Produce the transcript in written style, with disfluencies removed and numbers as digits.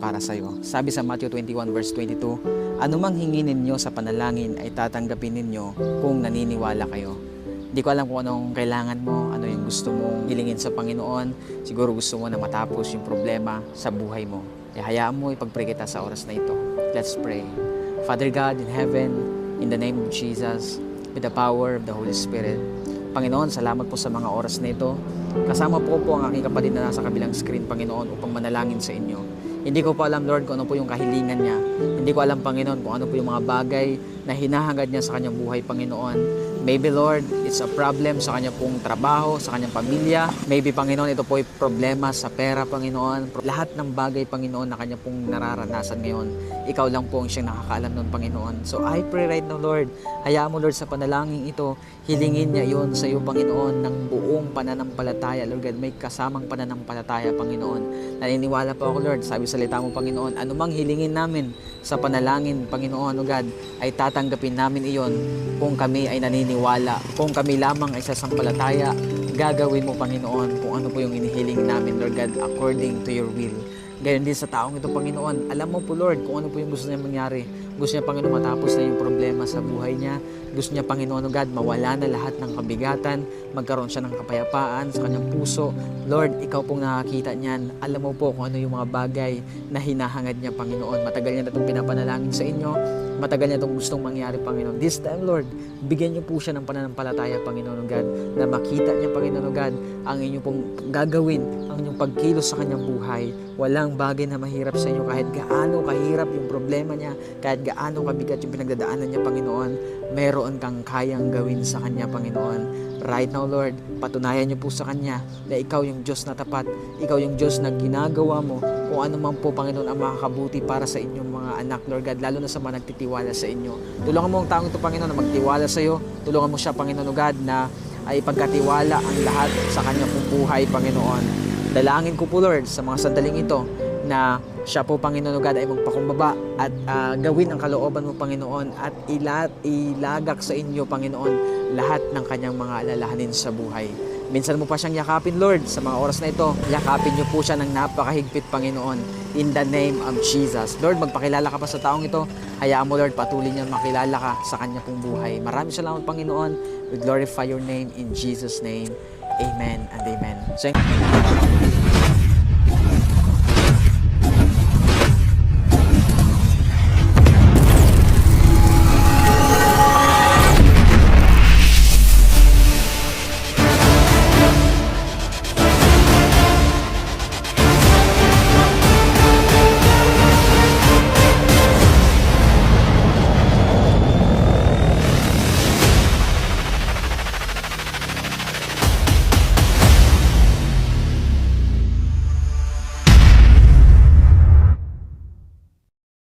para sa iyo. Sabi sa Matthew 21 verse 22, anumang hingin ninyo sa panalangin ay tatanggapin ninyo kung naniniwala kayo. Hindi ko alam kung anong kailangan mo, ano yung gusto mong hilingin sa Panginoon. Siguro gusto mo na matapos yung problema sa buhay mo. Hayaan mo ipag-pray kita sa oras na ito. Let's pray. Father God in heaven, in the name of Jesus, with the power of the Holy Spirit. Panginoon, salamat po sa mga oras na ito. Kasama po ang aking kapatid na nasa kabilang screen, Panginoon, upang manalangin sa inyo. Hindi ko pa alam, Lord, kung ano po yung kahilingan niya. Hindi ko alam, Panginoon, kung ano po yung mga bagay na hinahangad niya sa kanyang buhay, Panginoon. Maybe, Lord, it's a problem sa kanya pong trabaho, sa kanyang pamilya. Maybe, Panginoon, ito po ay problema sa pera, Panginoon. Lahat ng bagay, Panginoon, na kanya pong nararanasan ngayon, ikaw lang po ang siyang nakakaalam nun, Panginoon. So, I pray right now, Lord, hayaan mo, Lord, sa panalangin ito, hilingin niya yon sa iyo, Panginoon, ng buong pananampalataya. Lord God, may kasamang pananampalataya, Panginoon. Naniniwala po ako, Lord, sabi salita mo, Panginoon, anumang hilingin namin sa panalangin, Panginoon, O God, ay tatanggapin namin iyon kung kami ay naniniwala. Kung kami lamang ay sasampalataya, gagawin mo, Panginoon, kung ano po yung inihiling namin, Lord God, according to your will. Gayon din sa taong ito, Panginoon. Alam mo po, Lord, kung ano po yung gusto niya mangyari. Gusto niya, Panginoon, matapos na yung problema sa buhay niya. Gusto niya, Panginoon, O God, mawala na lahat ng kabigatan. Magkaroon siya ng kapayapaan sa kanyang puso. Lord, ikaw pong nakakita niyan. Alam mo po kung ano yung mga bagay na hinahangad niya, Panginoon. Matagal niya na itong pinapanalangin sa inyo. Matagal niya itong gustong mangyari, Panginoon. This time, Lord, bigyan niyo po siya ng pananampalataya, Panginoon God, na makita niya, Panginoon God, ang inyo pong gagawin, ang inyong pagkilos sa kanyang buhay. Walang bagay na mahirap sa inyo kahit gaano kahirap yung problema niya, kahit gaano kabigat yung pinagdadaanan niya, Panginoon, meron kang kayang gawin sa kanya, Panginoon. Right now, Lord, patunayan niyo po sa kanya na ikaw yung Diyos na tapat, ikaw yung Diyos na ginagawa mo kung ano man po, Panginoon, ang makakabuti para sa inyong mga anak, Lord God, lalo na sa mga nagtitiwala sa inyo. Tulungan mo ang taong ito, Panginoon, na magtiwala sa iyo. Tulungan mo siya, Panginoon God, na ay pagkatiwala ang lahat sa kanyang buhay, Panginoon. Dalangin ko po, Lord, sa mga sandaling ito na siya po, Panginoon God, ay magpakumbaba at gawin ang kalooban mo, Panginoon, at ilagak sa inyo, Panginoon, lahat ng kanyang mga alalahanin sa buhay. Minsan mo pa siyang yakapin, Lord, sa mga oras na ito. Yakapin niyo po siya ng napakahigpit, Panginoon, in the name of Jesus. Lord, magpakilala ka pa sa taong ito. Hayaan mo, Lord, patuloy niya makilala ka sa kanya pong buhay. Maraming salamat, Panginoon. We glorify your name in Jesus' name. Amen and amen. So,